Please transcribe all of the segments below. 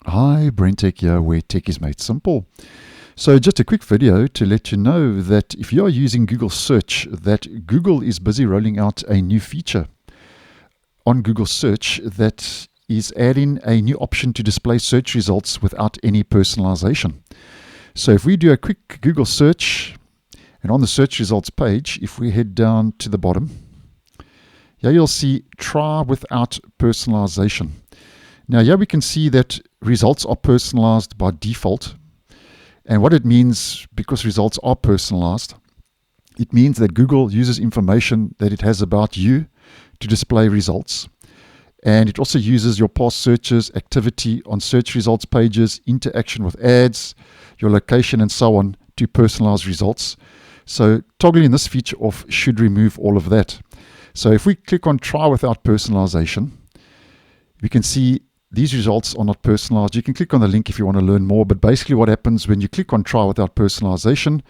Hi, BrenTech here, where tech is made simple. So just a quick video to let you know that if you are using Google Search, that Google is busy rolling out a new feature on Google Search that is adding a new option to display search results without any personalization. So if we do a quick Google search, and on the search results page, if we head down to the bottom, here you'll see try without personalization. Now here we can see that results are personalized by default. And what it means, because results are personalized, it means that Google uses information that it has about you to display results. And it also uses your past searches, activity on search results pages, interaction with ads, your location, and so on to personalize results. So toggling this feature off should remove all of that. So if we click on try without personalization, we can see these results are not personalized. You can click on the link if you want to learn more, but basically what happens when you click on try without personalization,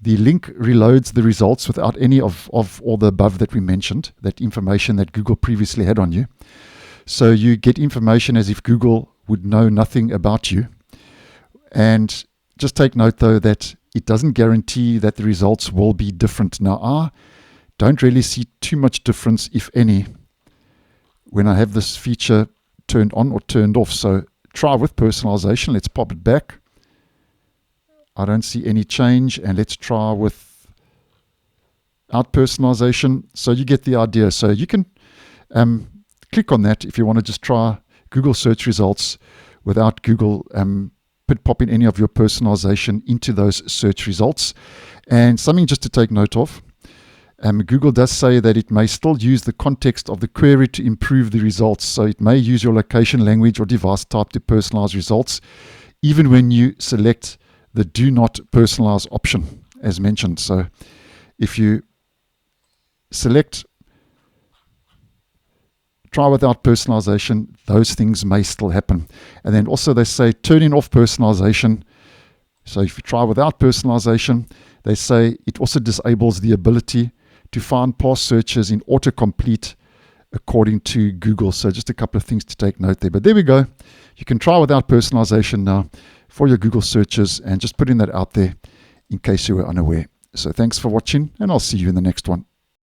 the link reloads the results without any of all the above that we mentioned, that information that Google previously had on you. So you get information as if Google would know nothing about you. And just take note though that it doesn't guarantee that the results will be different. Now I don't really see too much difference, if any, when I have this feature turned on or turned off. So try with personalization. Let's pop it back. I don't see any change. And let's try without personalization. So you get the idea. So you can click on that if you want to just try Google search results without Google popping any of your personalization into those search results. And something just to take note of. Google does say that it may still use the context of the query to improve the results. So it may use your location, language, or device type to personalize results, even when you select the do not personalize option, as mentioned. So if you select try without personalization, those things may still happen. And then also they say turning off personalization. So if you try without personalization, they say it also disables the ability to find past searches in autocomplete according to Google. So just a couple of things to take note there. But there we go. You can try without personalization now for your Google searches, and just putting that out there in case you were unaware. So thanks for watching, and I'll see you in the next one.